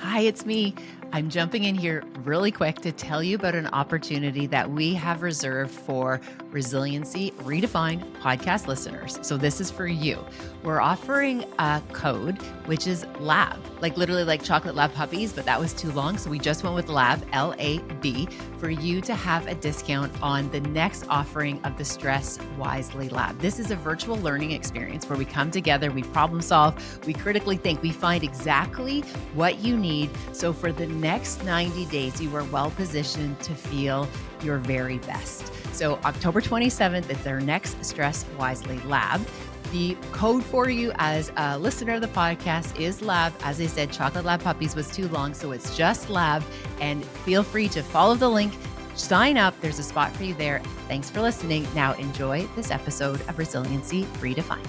Hi, it's me. I'm jumping in here really quick to tell you about an opportunity that we have reserved for Resiliency Redefined podcast listeners. So, this is for you. We're offering a code, which is LAB, like literally like chocolate lab puppies, but that was too long. So, we just went with LAB, LAB, for you to have a discount on the next offering of the Stress Wisely Lab. This is a virtual learning experience where we come together, we problem solve, we critically think, we find exactly what you need. So for the next 90 days, you are well positioned to feel your very best. So October 27th is our next Stress Wisely Lab. The code for you as a listener of the podcast is LAB. As I said, Chocolate Lab Puppies was too long, so it's just LAB. And feel free to follow the link, sign up. There's a spot for you there. Thanks for listening. Now enjoy this episode of Resiliency Redefined.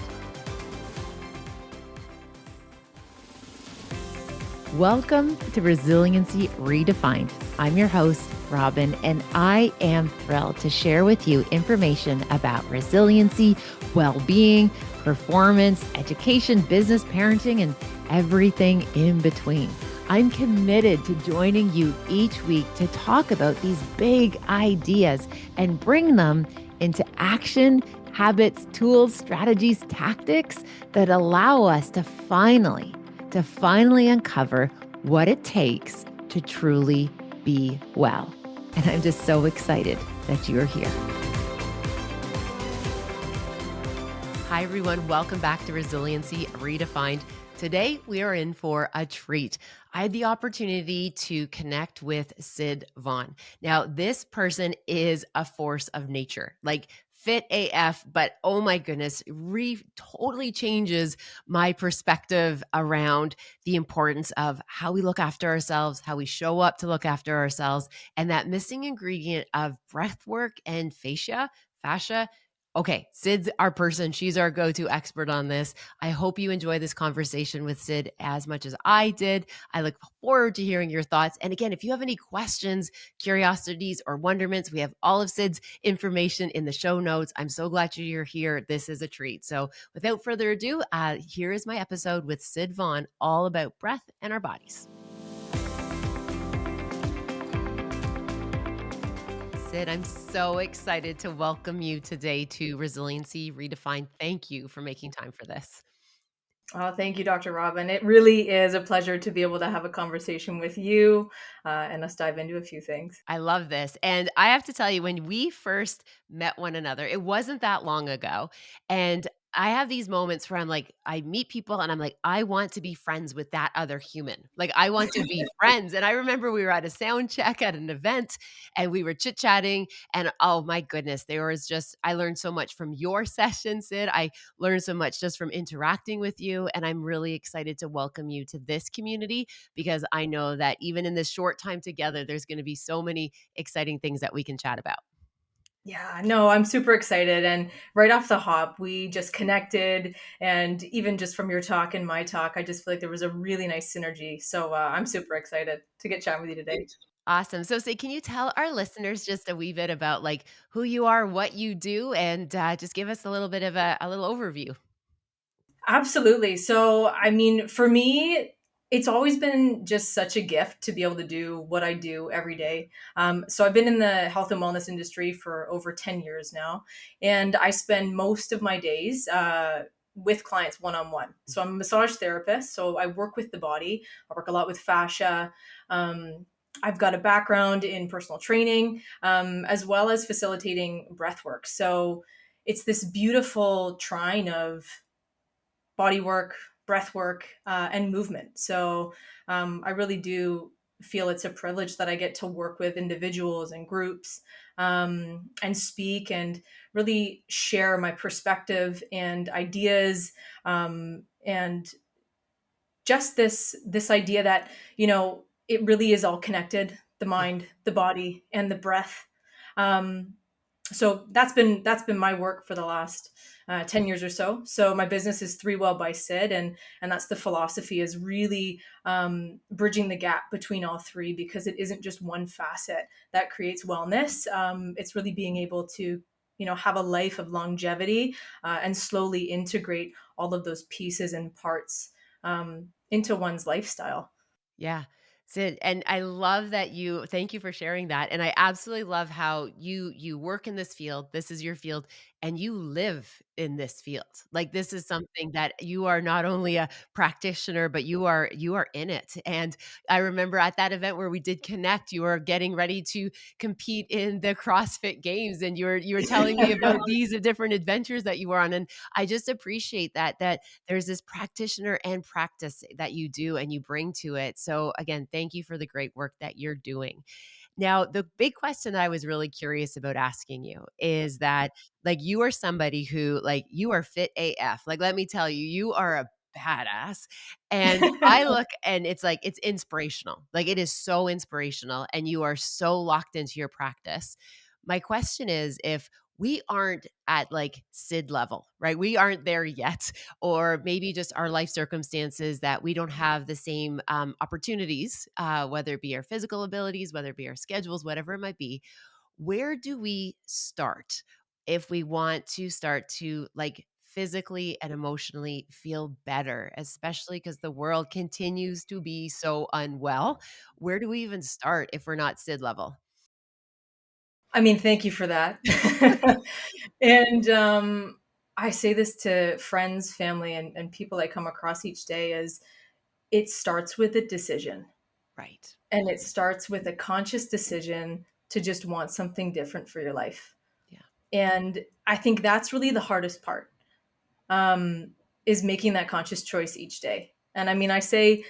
Welcome to Resiliency Redefined. I'm your host, Robyne, and I am thrilled to share with you information about resiliency, well-being, performance, education, business, parenting, and everything in between. I'm committed to joining you each week to talk about these big ideas and bring them into action, habits, tools, strategies, tactics that allow us to finally uncover what it takes to truly be well. And I'm just so excited that you're here. Hi, everyone. Welcome back to Resiliency Redefined. Today, we are in for a treat. I had the opportunity to connect with Syd Vaughan. Now, this person is a force of nature, like fit AF, but oh my goodness, totally changes my perspective around the importance of how we look after ourselves, how we show up to look after ourselves, and that missing ingredient of breath work and fascia. Okay, Syd's our person. She's our go-to expert on this. I hope you enjoy this conversation with Syd as much as I did. I look forward to hearing your thoughts. And again, if you have any questions, curiosities, or wonderments, we have all of Syd's information in the show notes. I'm so glad you're here. This is a treat. So without further ado, here is my episode with Syd Vaughan, all about breath and our bodies. Syd, I'm so excited to welcome you today to Resiliency Redefined. Thank you for making time for this. Oh, thank you, Dr. Robyne. It really is a pleasure to be able to have a conversation with you and us dive into a few things. I love this. And I have to tell you, when we first met one another, it wasn't that long ago. And I have these moments where I'm like, I meet people and I'm like, I want to be friends with that other human. Like, I want to be friends. And I remember we were at a sound check at an event and we were chit chatting. And oh my goodness, I learned so much from your session, Syd. I learned so much just from interacting with you. And I'm really excited to welcome you to this community because I know that even in this short time together, there's going to be so many exciting things that we can chat about. Yeah, no, I'm super excited. And right off the hop, we just connected. And even just from your talk and my talk, I just feel like there was a really nice synergy. So I'm super excited to get chatting with you today. Awesome. So, say, can you tell our listeners just a wee bit about like who you are, what you do, and just give us a little bit of a little overview? Absolutely. So, I mean, for me, it's always been just such a gift to be able to do what I do every day. So, I've been in the health and wellness industry for over 10 years now, and I spend most of my days with clients one on one. So, I'm a massage therapist. So, I work with the body, I work a lot with fascia. I've got a background in personal training, as well as facilitating breath work. So, it's this beautiful trine of body work, breath work, and movement. So I really do feel it's a privilege that I get to work with individuals and groups and speak and really share my perspective and ideas and just this idea that it really is all connected: the Yeah. mind, the body, and the breath. Um, so that's been my work for the last 10 years or so. So my business is Three Well by Syd, and that's the philosophy, is really bridging the gap between all three, because it isn't just one facet that creates wellness. It's really being able to have a life of longevity and slowly integrate all of those pieces and parts into one's lifestyle. Yeah. Sid, and I love that you thank you for sharing that, and I absolutely love how you work in this field, this is your field, and you live in this field. Like, this is something that you are not only a practitioner, but you are in it, and I remember at that event where we did connect, you were getting ready to compete in the CrossFit Games, and you were telling me about these different adventures that you were on, and I just appreciate that there's this practitioner and practice that you do and you bring to it. So again, thank you for the great work that you're doing. Now, the big question I was really curious about asking you is that like you are somebody who like you are fit AF. Like let me tell you, you are a badass. And I look and it's like it's inspirational. Like it is so inspirational and you are so locked into your practice. My question is if we aren't at like Sid level, right? We aren't there yet or maybe just our life circumstances that we don't have the same opportunities, whether it be our physical abilities, whether it be our schedules, whatever it might be. Where do we start if we want to start to like physically and emotionally feel better, especially because the world continues to be so unwell? Where do we even start if we're not Sid level? I mean, thank you for that. And, I say this to friends, family, and people I come across each day is it starts with a decision, Right. and it starts with a conscious decision to just want something different for your life. Yeah. And I think that's really the hardest part, um, is making that conscious choice each day. And I mean, I say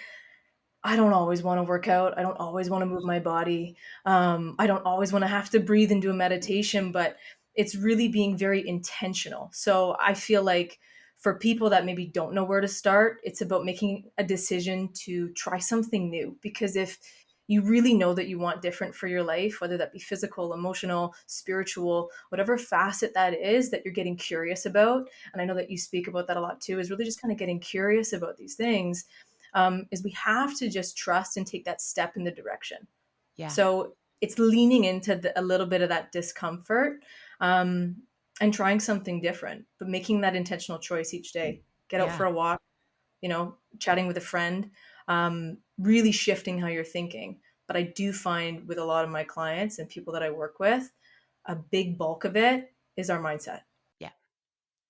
I don't always want to work out. I don't always want to move my body. I don't always want to have to breathe and do a meditation, but it's really being very intentional. So I feel like for people that maybe don't know where to start, it's about making a decision to try something new. Because if you really know that you want different for your life, whether that be physical, emotional, spiritual, whatever facet that is that you're getting curious about, and I know that you speak about that a lot too, is really just kind of getting curious about these things, is we have to just trust and take that step in the direction. Yeah. So it's leaning into a little bit of that discomfort, um, and trying something different, but making that intentional choice each day. Get out Yeah. for a walk, chatting with a friend, really shifting how you're thinking. But I do find with a lot of my clients and people that I work with, a big bulk of it is our mindset. Yeah.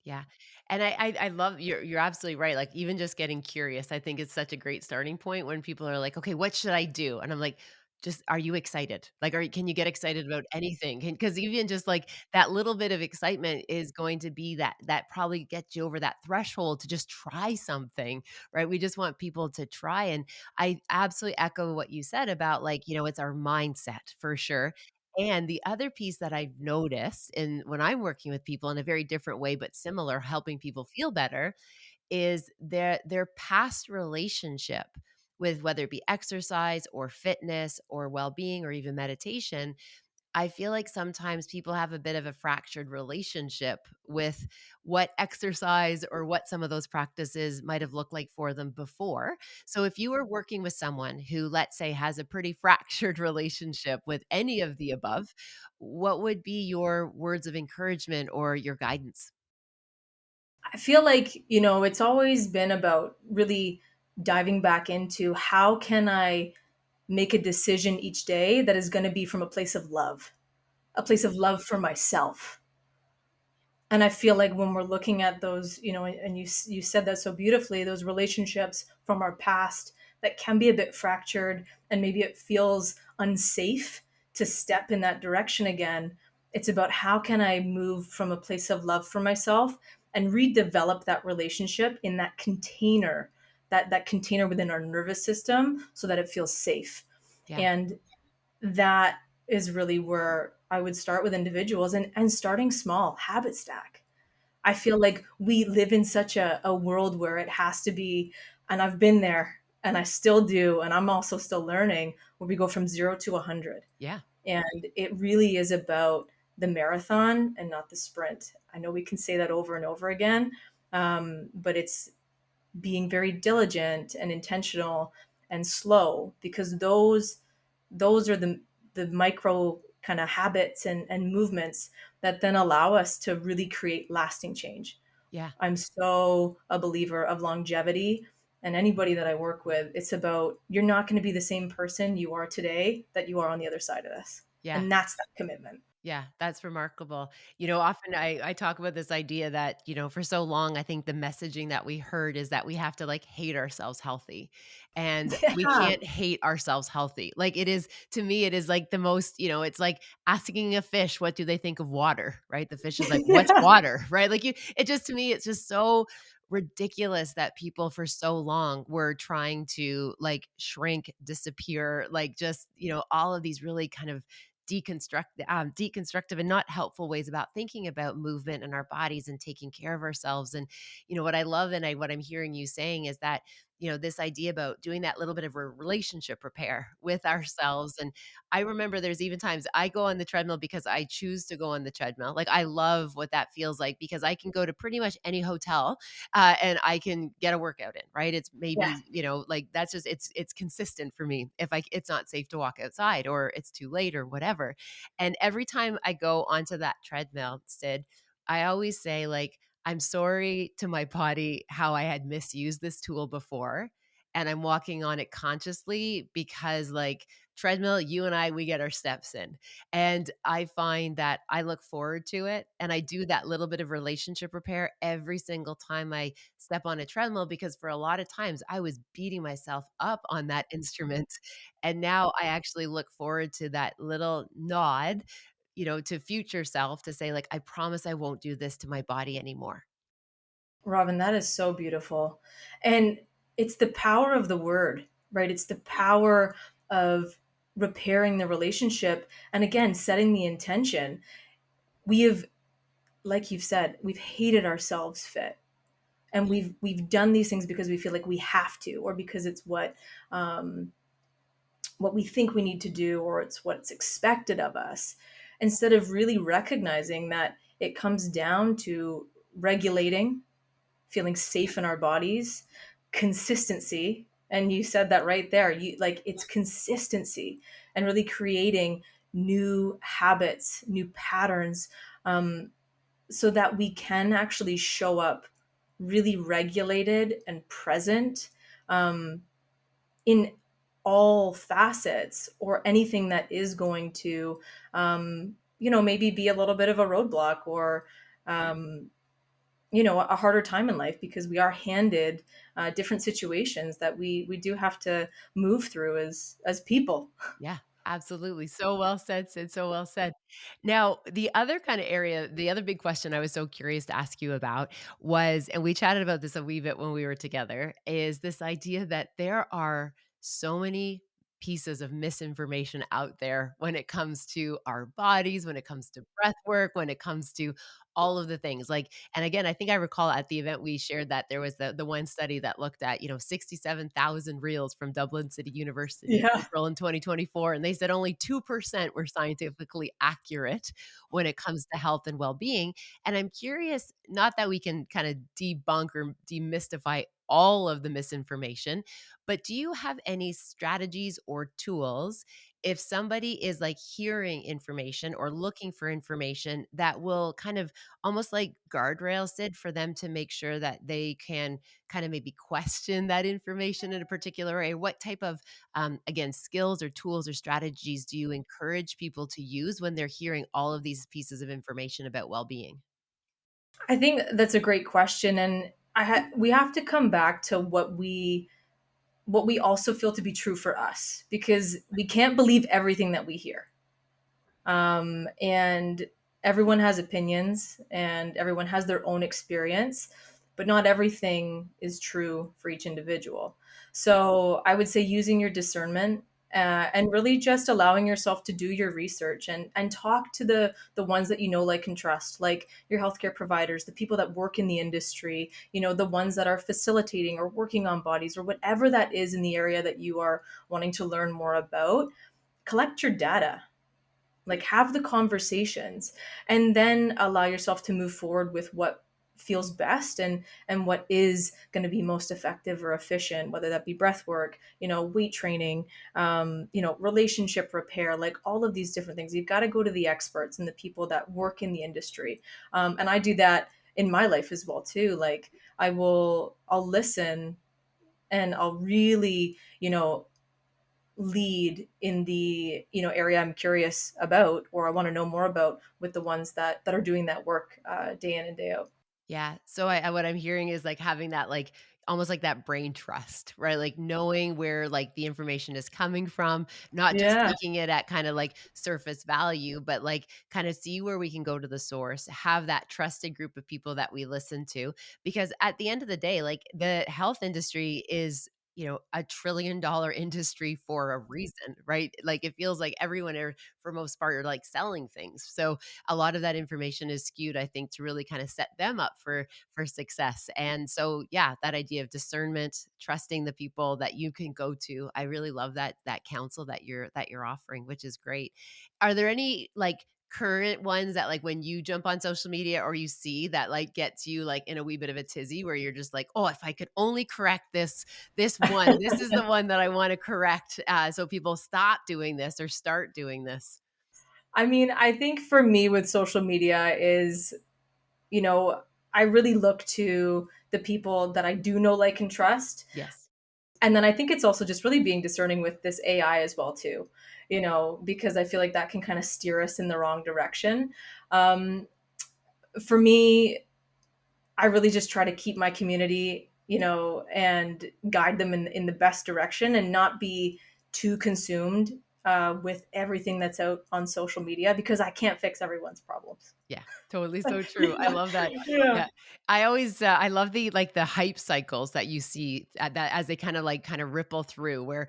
Yeah, and I love you're absolutely right, like, even just getting curious, I think it's such a great starting point when people are like, "Okay, what should I do?" And I'm like, "Just are you excited? Like, can you get excited about anything?" Because even just, like, that little bit of excitement is going to be that probably gets you over that threshold to just try something, right? We just want people to try, and I absolutely echo what you said about, like, it's our mindset for sure, and the other piece that I've noticed in when I'm working with people in a very different way, but similar, helping people feel better, is their past relationship with whether it be exercise or fitness or well-being or even meditation. I feel like sometimes people have a bit of a fractured relationship with what exercise or what some of those practices might have looked like for them before. So, if you were working with someone who, let's say, has a pretty fractured relationship with any of the above, what would be your words of encouragement or your guidance? I feel like, it's always been about really diving back into how can I make a decision each day that is going to be from a place of love for myself. And I feel like when we're looking at those, and you said that so beautifully, those relationships from our past that can be a bit fractured, and maybe it feels unsafe to step in that direction again. It's about how can I move from a place of love for myself and redevelop that relationship in that container within our nervous system, so that it feels safe. Yeah. And that is really where I would start with individuals, and starting small, habit stack. I feel like we live in such a world where it has to be, and I've been there and I still do, and I'm also still learning, where we go from 0 to 100. Yeah. And it really is about the marathon and not the sprint. I know we can say that over and over again, but it's being very diligent and intentional and slow, because those are the micro kind of habits and movements that then allow us to really create lasting change. Yeah. I'm so a believer of longevity and anybody that I work with, it's about you're not going to be the same person you are today that you are on the other side of this. Yeah. And that's that commitment. Yeah, that's remarkable. Often I talk about this idea that, for so long, I think the messaging that we heard is that we have to like hate ourselves healthy. And we Yeah. can't hate ourselves healthy. Like it is, to me, it is like the most, it's like asking a fish, what do they think of water? Right. The fish is like, what's Yeah. water? Right. Like it just, to me, it's just so ridiculous that people for so long were trying to like shrink, disappear, like just, all of these really kind of deconstructive and not helpful ways about thinking about movement in our bodies and taking care of ourselves. And what I love and what I'm hearing you saying is that this idea about doing that little bit of a relationship repair with ourselves. And I remember there's even times I go on the treadmill because I choose to go on the treadmill. Like I love what that feels like because I can go to pretty much any hotel and I can get a workout in, right? It's Yeah. maybe, like that's just it's consistent for me. If it's not safe to walk outside or it's too late or whatever. And every time I go onto that treadmill, Sid, I always say like, I'm sorry to my body how I had misused this tool before. And I'm walking on it consciously because like treadmill, you and I, we get our steps in. And I find that I look forward to it. And I do that little bit of relationship repair every single time I step on a treadmill because for a lot of times I was beating myself up on that instrument. And now I actually look forward to that little nod, to future self to say, like, I promise I won't do this to my body anymore. Robin, that is so beautiful. And it's the power of the word, right? It's the power of repairing the relationship. And again, setting the intention. We have, like you've said, we've hated ourselves fit. And we've done these things because we feel like we have to, or because it's what we think we need to do, or it's what's expected of us, instead of really recognizing that it comes down to regulating, feeling safe in our bodies, consistency. And you said that right there. You like it's consistency and really creating new habits, new patterns, um, so that we can actually show up really regulated and present, um, in all facets, or anything that is going to, maybe be a little bit of a roadblock, or um, a harder time in life, because we are handed different situations that we do have to move through as people. Yeah, absolutely. So well said, Sid. So well said. Now, the other kind of area, the other big question I was so curious to ask you about was, and we chatted about this a wee bit when we were together, is this idea that there are so many pieces of misinformation out there when it comes to our bodies, when it comes to breath work, when it comes to all of the things. Like, and again, I think I recall at the event we shared that there was the one study that looked at, 67,000 reels from Dublin City University in Yeah. April in 2024, and they said only 2% were scientifically accurate when it comes to health and well-being. And I'm curious, not that we can kind of debunk or demystify all of the misinformation, but do you have any strategies or tools if somebody is like hearing information or looking for information that will kind of almost like guardrails Sid for them to make sure that they can kind of maybe question that information in a particular way? What type of, again, skills or tools or strategies do you encourage people to use when they're hearing all of these pieces of information about well-being? I think that's a great question, and we have to come back to what we also feel to be true for us, because we can't believe everything that we hear. And everyone has opinions and everyone has their own experience, but not everything is true for each individual. So I would say using your discernment, and really just allowing yourself to do your research, and talk to the ones that you know, like, and trust, like your healthcare providers, the people that work in the industry, the ones that are facilitating or working on bodies, or whatever that is in the area that you are wanting to learn more about. Collect your data, like, have the conversations, and then allow yourself to move forward with what feels best, and what is going to be most effective or efficient, whether that be breath work, weight training, relationship repair, like all of these different things. You've got to go to the experts and the people that work in the industry. And I do that in my life as well too. Like, I'll listen and I'll really, lead in the, area I'm curious about or I want to know more about with the ones that are doing that work day in and day out. Yeah. So what I'm hearing is like having that like almost like that brain trust, right? Like knowing where like the information is coming from, not just Yeah. taking it at kind of like surface value, but like kind of see where we can go to the source, have that trusted group of people that we listen to. Because at the end of the day, like the health industry is, $1 trillion industry for a reason, right? Like it feels like everyone are, for most part, are like selling things. So a lot of that information is skewed, I think, to really kind of set them up for success. And so, yeah, that idea of discernment, trusting the people that you can go to, I really love that counsel that you're offering, which is great. Are there any like current ones that like when you jump on social media or you see that like gets you like in a wee bit of a tizzy where you're just like, oh, if I could only correct this is the one that I want to correct, so people stop doing this or start doing this. I mean, I think for me with social media is, you know, I really look to the people that I do know, like, and trust. Yes. And then I think it's also just really being discerning with this AI as well too, because I feel like that can kind of steer us in the wrong direction. Um, for me, I really just try to keep my community, and guide them in the best direction and not be too consumed with everything that's out on social media because I can't fix everyone's problems. Yeah, totally so true. I Yeah. love that. Yeah. Yeah. I always, I love the like the hype cycles that you see that as they kind of ripple through where,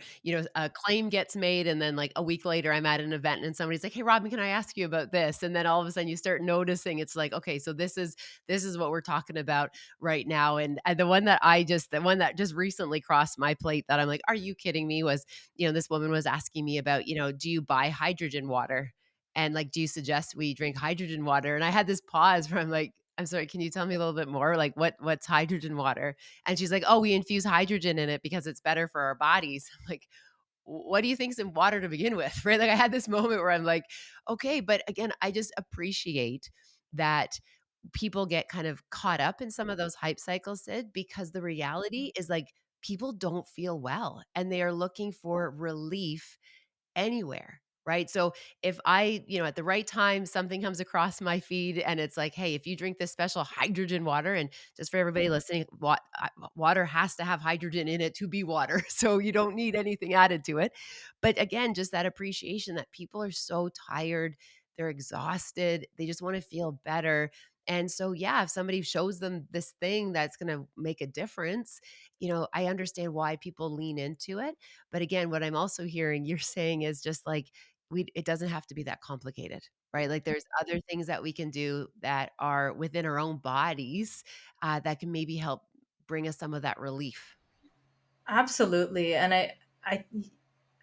a claim gets made and then like a week later I'm at an event and somebody's like, "Hey Robin, can I ask you about this?" And then all of a sudden you start noticing it's like, "Okay, so this is what we're talking about right now." And the one that just recently crossed my plate that I'm like, "Are you kidding me?" was, this woman was asking me about, do you buy hydrogen water? And like, do you suggest we drink hydrogen water? And I had this pause where I'm like, I'm sorry, can you tell me a little bit more? Like what's hydrogen water? And she's like, oh, we infuse hydrogen in it because it's better for our bodies. I'm like, what do you think's in water to begin with? Right. Like I had this moment where I'm like, okay, but again, I just appreciate that people get kind of caught up in some of those hype cycles, Sid, because the reality is like people don't feel well and they are looking for relief anywhere, right? So if at the right time, something comes across my feed and it's like, hey, if you drink this special hydrogen water, and just for everybody listening, water has to have hydrogen in it to be water. So you don't need anything added to it. But again, just that appreciation that people are so tired, they're exhausted, they just want to feel better. And so, yeah, if somebody shows them this thing that's going to make a difference, I understand why people lean into it. But again, what I'm also hearing you're saying is just like it doesn't have to be that complicated, right? Like there's other things that we can do that are within our own bodies, that can maybe help bring us some of that relief. Absolutely. And I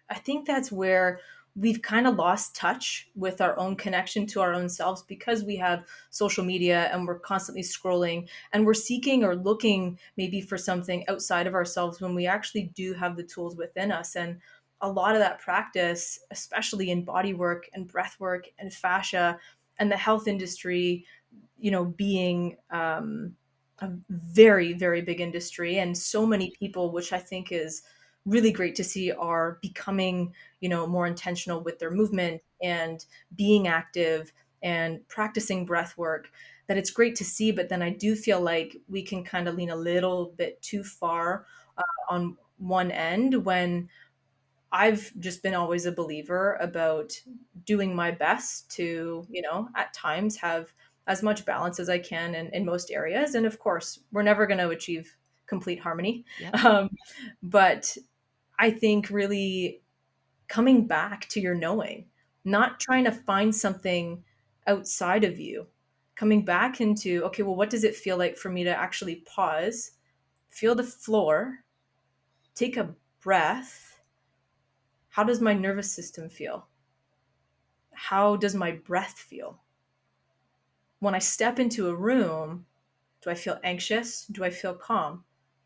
I think that's where we've kind of lost touch with our own connection to our own selves because we have social media and we're constantly scrolling and we're seeking or looking maybe for something outside of ourselves when we actually do have the tools within us. And a lot of that practice, especially in body work and breath work and fascia and the health industry, being a very, very big industry and so many people, which I think is really great to see, are becoming, more intentional with their movement and being active and practicing breath work. That it's great to see, but then I do feel like we can kind of lean a little bit too far on one end when I've just been always a believer about doing my best to, at times have as much balance as I can in most areas. And of course, we're never going to achieve complete harmony. Yep. Um, but I think really coming back to your knowing, not trying to find something outside of you, coming back into, okay, well, what does it feel like for me to actually pause, feel the floor, take a breath? How does my nervous system feel? How does my breath feel? When I step into a room, do I feel anxious? Do I feel calm?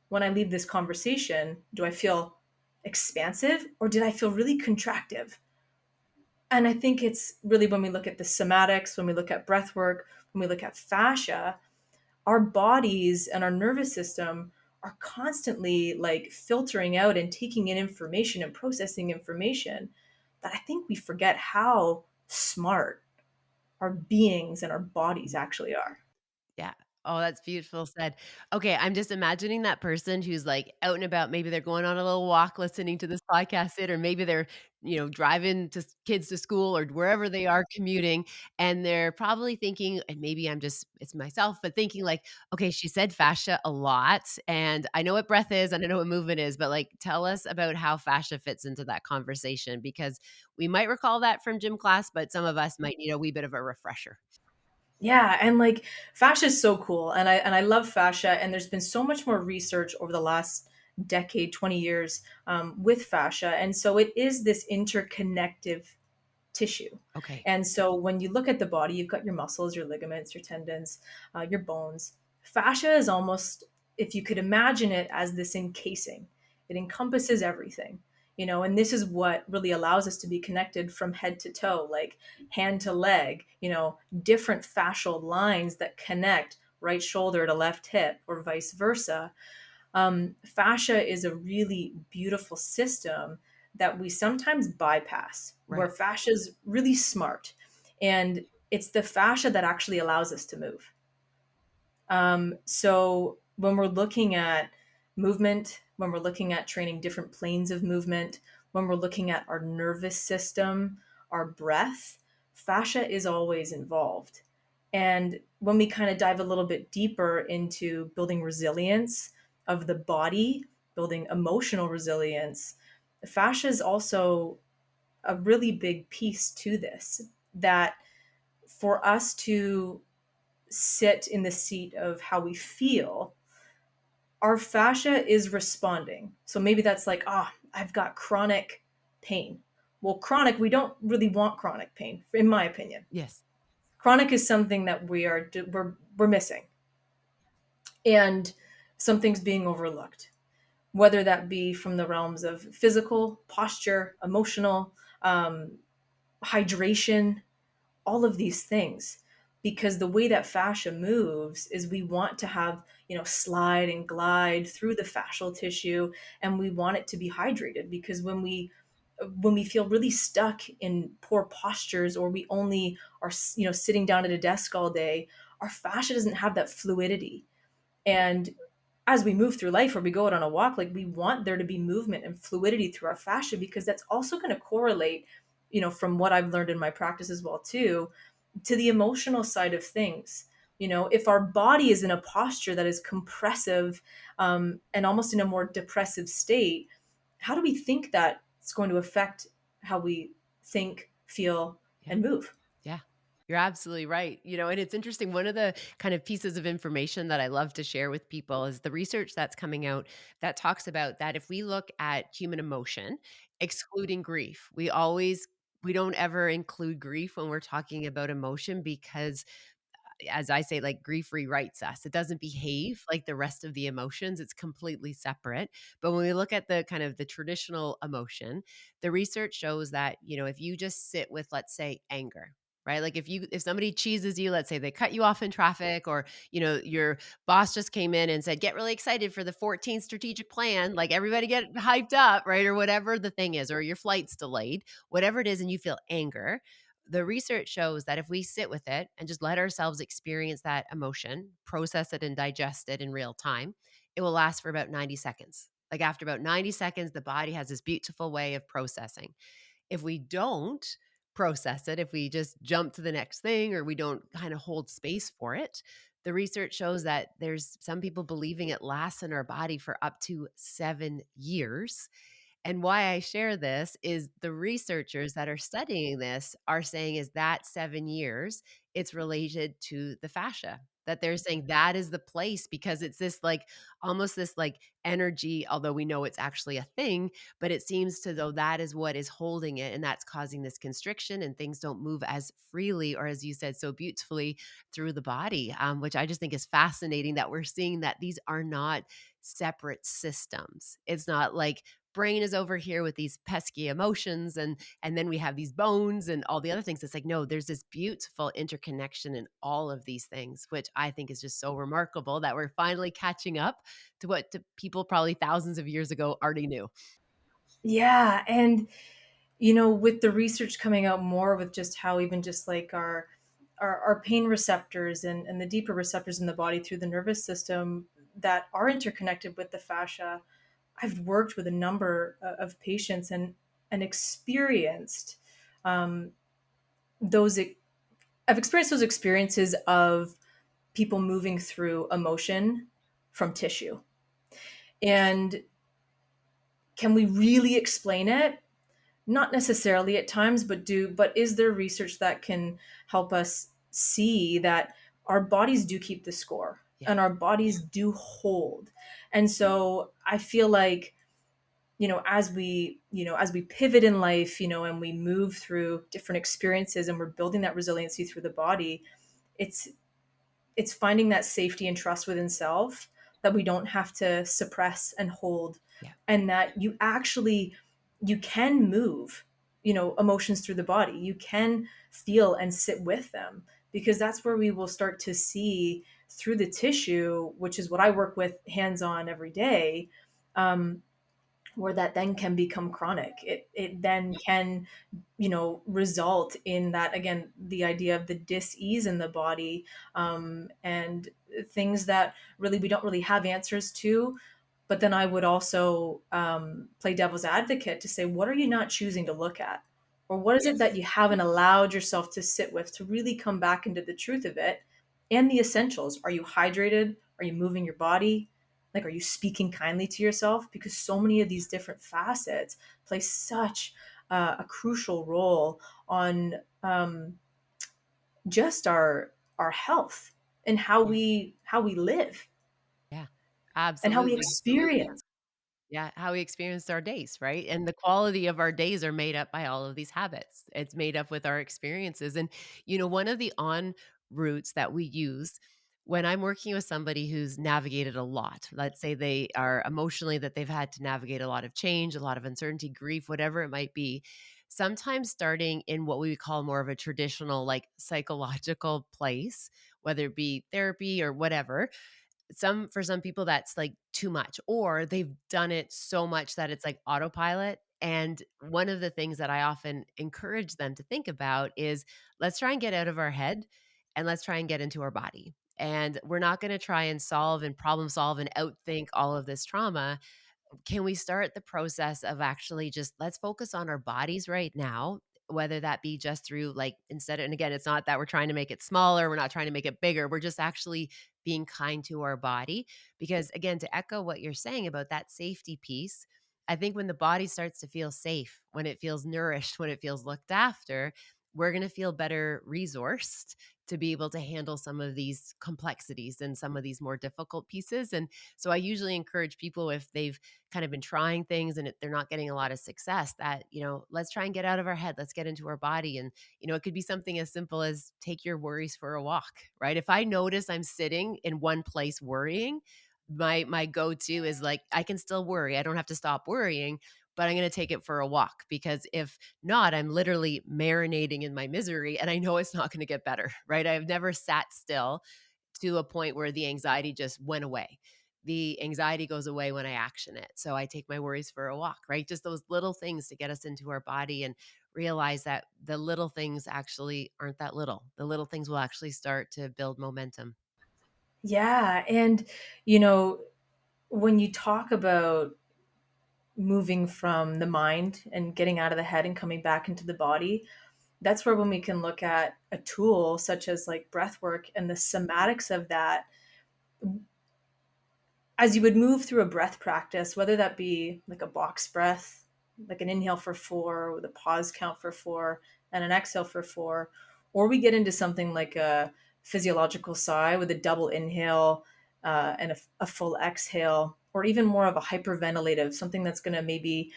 When I leave this conversation, do I feel expansive or did I feel really contractive? And I think it's really when we look at the somatics, when we look at breath work, when we look at fascia, our bodies and our nervous system are constantly like filtering out and taking in information and processing information, that I think we forget how smart our beings and our bodies actually are. Yeah. Oh, that's beautiful said. Okay, I'm just imagining that person who's, like, out and about, maybe they're going on a little walk listening to this podcast, Sid, or maybe they're, driving to kids to school or wherever they are commuting, and they're probably thinking, and maybe it's myself, but thinking like, "Okay, she said fascia a lot, and I know what breath is, and I know what movement is, but, like, tell us about how fascia fits into that conversation," because we might recall that from gym class, but some of us might need a wee bit of a refresher. Yeah, and like fascia is so cool, and I love fascia. And there's been so much more research over the last decade, 20 years, with fascia, and so it is this interconnective tissue. Okay. And so when you look at the body, you've got your muscles, your ligaments, your tendons, your bones. Fascia is almost, if you could imagine it as this encasing, it encompasses everything. And this is what really allows us to be connected from head to toe, like hand to leg, different fascial lines that connect right shoulder to left hip or vice versa. Fascia is a really beautiful system that we sometimes bypass, where Right. fascia is really smart. And it's the fascia that actually allows us to move. So when we're looking at movement, when we're looking at training different planes of movement, when we're looking at our nervous system, our breath, fascia is always involved. And when we kind of dive a little bit deeper into building resilience of the body, building emotional resilience, fascia is also a really big piece to this. That for us to sit in the seat of how we feel, our fascia is responding. So maybe that's like, I've got chronic pain. Well, chronic, we don't really want chronic pain, in my opinion. Yes. Chronic is something that we're missing, and something's being overlooked, whether that be from the realms of physical, posture, emotional, um, hydration, all of these things. Because the way that fascia moves is we want to have, slide and glide through the fascial tissue, and we want it to be hydrated. Because when we feel really stuck in poor postures, or we only are, sitting down at a desk all day, our fascia doesn't have that fluidity. And as we move through life or we go out on a walk, like we want there to be movement and fluidity through our fascia, because that's also going to correlate, from what I've learned in my practice as well too, to the emotional side of things. If our body is in a posture that is compressive, and almost in a more depressive state, how do we think that it's going to affect how we think, feel, Yeah. and move? Yeah. You're absolutely right. And it's interesting. One of the kind of pieces of information that I love to share with people is the research that's coming out that talks about that if we look at human emotion, excluding grief, we don't ever include grief when we're talking about emotion because as I say, like grief rewrites us. It doesn't behave like the rest of the emotions. It's completely separate. But when we look at the kind of the traditional emotion, the research shows that, if you just sit with, let's say, anger, right? Like if somebody cheeses you, let's say they cut you off in traffic, or, your boss just came in and said, get really excited for the 14th strategic plan, like everybody get hyped up, right? Or whatever the thing is, or your flight's delayed, whatever it is, and you feel anger, the research shows that if we sit with it and just let ourselves experience that emotion, process it and digest it in real time, it will last for about 90 seconds. Like after about 90 seconds, the body has this beautiful way of processing. If we don't process it, if we just jump to the next thing or we don't kind of hold space for it, the research shows that there's some people believing it lasts in our body for up to 7 years. And why I share this is the researchers that are studying this are saying is that 7 years, it's related to the fascia. That they're saying that is the place because it's this like almost this like energy, although we know it's actually a thing, but it seems to though that is what is holding it and that's causing this constriction and things don't move as freely or as you said so beautifully through the body, which I just think is fascinating that we're seeing that these are not separate systems. It's not like brain is over here with these pesky emotions, and then we have these bones and all the other things. It's like, no, there's this beautiful interconnection in all of these things, which I think is just so remarkable that we're finally catching up to what to people probably thousands of years ago already knew. Yeah, and with the research coming out more with just how even just like our pain receptors and the deeper receptors in the body through the nervous system that are interconnected with the fascia. I've worked with a number of patients and experienced um, those. I've experienced those experiences of people moving through emotion from tissue. And can we really explain it? Not necessarily at times, but is there research that can help us see that our bodies do keep the score Yeah. and our bodies do hold? And so I feel like, as we pivot in life, and we move through different experiences and we're building that resiliency through the body, it's it's finding that safety and trust within self that we don't have to suppress and hold, Yeah. and that you can move emotions through the body. You can feel and sit with them, because that's where we will start to see through the tissue, which is what I work with hands on every day. Where that then can become chronic. It then can, result in that, again, the idea of the dis-ease in the body, and things that really we don't really have answers to. But then I would also play devil's advocate to say, what are you not choosing to look at? Or what is it that you haven't allowed yourself to sit with to really come back into the truth of it and the essentials? Are you hydrated? Are you moving your body? Like, are you speaking kindly to yourself? Because so many of these different facets play such a crucial role on just our health and how we live Yeah. and how we Absolutely. experience. Yeah, how we experienced our days, right? And the quality of our days are made up by all of these habits. It's made up with our experiences. And, one of the on routes that we use when I'm working with somebody who's navigated a lot, let's say they are emotionally that they've had to navigate a lot of change, a lot of uncertainty, grief, whatever it might be. Sometimes starting in what we would call more of a traditional, like psychological place, whether it be therapy or whatever, for some people that's like too much, or they've done it so much that it's like autopilot. And one of the things that I often encourage them to think about is, let's try and get out of our head and let's try and get into our body. And we're not going to try and solve and problem solve and outthink all of this trauma. Can we start the process of actually just, let's focus on our bodies right now, whether that be just through, like, instead, and again, it's not that we're trying to make it smaller, we're not trying to make it bigger, we're just actually being kind to our body. Because again, to echo what you're saying about that safety piece, I think when the body starts to feel safe, when it feels nourished, when it feels looked after, we're going to feel better resourced to be able to handle some of these complexities and some of these more difficult pieces. And so I usually encourage people, if they've kind of been trying things and they're not getting a lot of success, that, let's try and get out of our head, let's get into our body. And it could be something as simple as take your worries for a walk, right? If I notice I'm sitting in one place worrying, my go-to is like, I can still worry, I don't have to stop worrying, but I'm going to take it for a walk, because if not, I'm literally marinating in my misery and I know it's not going to get better, right? I've never sat still to a point where the anxiety just went away. The anxiety goes away when I action it. So I take my worries for a walk, right? Just those little things to get us into our body and realize that the little things actually aren't that little. The little things will actually start to build momentum. Yeah, and you know when you talk about moving from the mind and getting out of the head and coming back into the body, that's where when we can look at a tool such as like breath work and the somatics of that, as you would move through a breath practice, whether that be like a box breath, like an inhale for 4 with a pause count for 4 and an exhale for 4, or we get into something like a physiological sigh with a double inhale and a full exhale, or even more of a hyperventilative, something that's going to maybe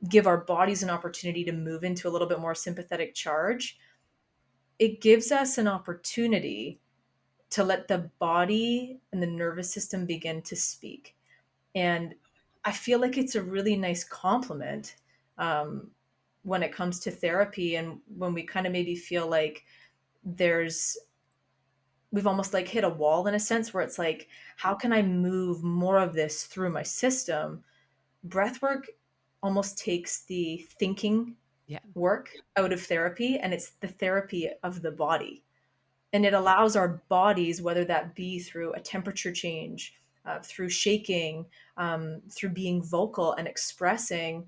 give our bodies an opportunity to move into a little bit more sympathetic charge. It gives us an opportunity to let the body and the nervous system begin to speak. And I feel like it's a really nice compliment um, when it comes to therapy, and when we kind of maybe feel like there's we've almost like hit a wall in a sense, where it's like, how can I move more of this through my system? Breath work almost takes the thinking Yeah. work out of therapy, and it's the therapy of the body. And it allows our bodies, whether that be through a temperature change, through shaking, through being vocal and expressing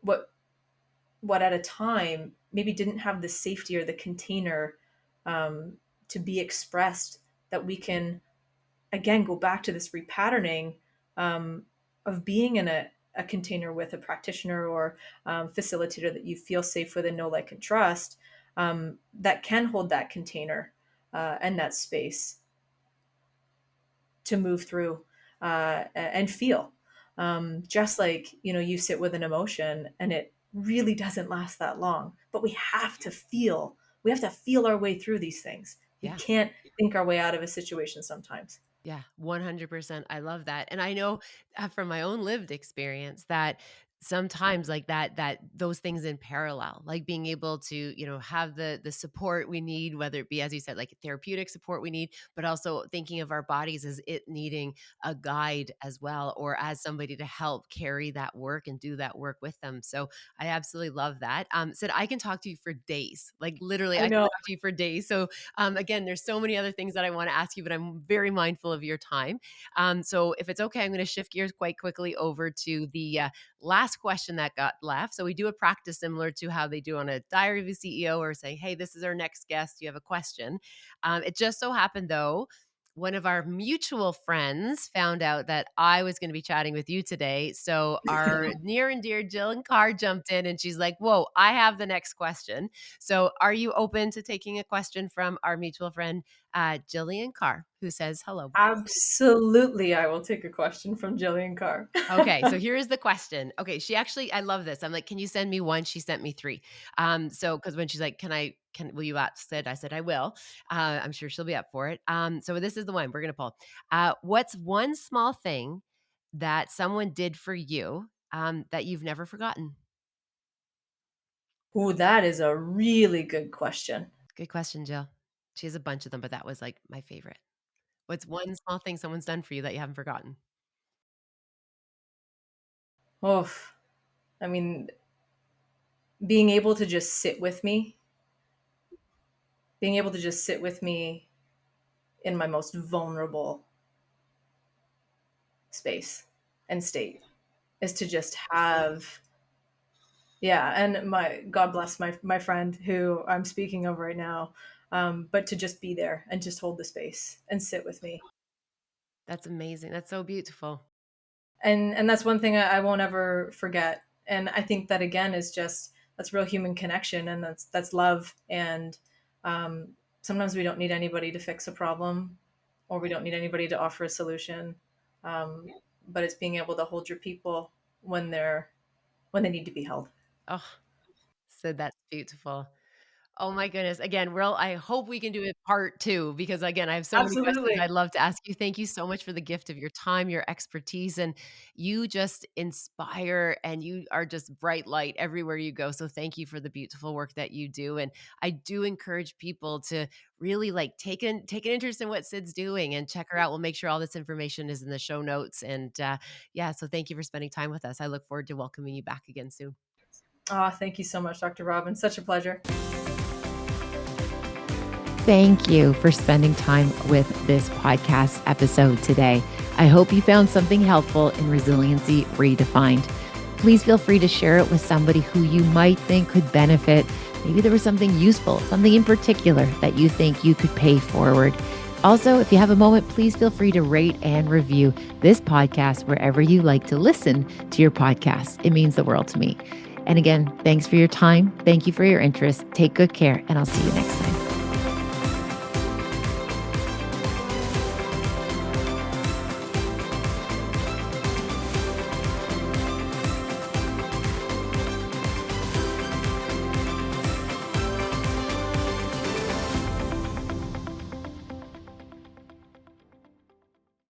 what at a time maybe didn't have the safety or the container um, to be expressed, that we can again go back to this repatterning um, of being in a container with a practitioner or facilitator that you feel safe with and know, like, and trust, that can hold that container and that space to move through and feel. Just like, you sit with an emotion and it really doesn't last that long, but we have to feel our way through these things. We Yeah. can't think our way out of a situation sometimes. Yeah, 100%. I love that. And I know from my own lived experience that sometimes like that those things in parallel, like being able to, have the support we need, whether it be, as you said, like therapeutic support we need, but also thinking of our bodies as it needing a guide as well, or as somebody to help carry that work and do that work with them. So I absolutely love that. Sid, I can talk to you for days, like literally I I can know. talk to you for days. So again, there's so many other things that I want to ask you, but I'm very mindful of your time. So if it's okay, I'm going to shift gears quite quickly over to the last question that got left. So we do a practice similar to how they do on a Diary of a CEO, or saying, hey, this is our next guest. Do you have a question? It just so happened, though, one of our mutual friends found out that I was going to be chatting with you today. So our near and dear Jill Carr jumped in and she's like, whoa, I have the next question. So are you open to taking a question from our mutual friend, Jillian Carr, who says hello? Absolutely, I will take a question from Jillian Carr. Okay, so here is the question. Okay, she actually, I love this. I'm like, can you send me one? She sent me three. So because when she's like, will you ask Sid? I said, I will. I'm sure she'll be up for it. So this is the one we're gonna pull. What's one small thing that someone did for you that you've never forgotten? Ooh, that is a really good question. Good question, Jill. She has a bunch of them, but that was like my favorite. What's one small thing someone's done for you that you haven't forgotten? Oh, I mean, being able to just sit with me, being able to just sit with me in my most vulnerable space and state, is to just have, yeah, and my God bless my friend who I'm speaking of right now, but to just be there and just hold the space and sit with me. That's amazing. That's so beautiful. And that's one thing I won't ever forget. And I think that again is just, that's real human connection, and that's love. And um, sometimes we don't need anybody to fix a problem, or we don't need anybody to offer a solution, um, but it's being able to hold your people when they need to be held. Oh, so that's beautiful. Oh my goodness. Again, well, I hope we can do a part 2 because again, I have so many questions Absolutely. I'd love to ask you. Thank you so much for the gift of your time, your expertise, and you just inspire and you are just bright light everywhere you go. So thank you for the beautiful work that you do. And I do encourage people to really like take an interest in what Sid's doing and check her out. We'll make sure all this information is in the show notes. And yeah, so thank you for spending time with us. I look forward to welcoming you back again soon. Oh, thank you so much, Dr. Robin. Such a pleasure. Thank you for spending time with this podcast episode today. I hope you found something helpful in Resiliency Redefined. Please feel free to share it with somebody who you might think could benefit. Maybe there was something useful, something in particular that you think you could pay forward. Also, if you have a moment, please feel free to rate and review this podcast wherever you like to listen to your podcast. It means the world to me. And again, thanks for your time. Thank you for your interest. Take good care, and I'll see you next time.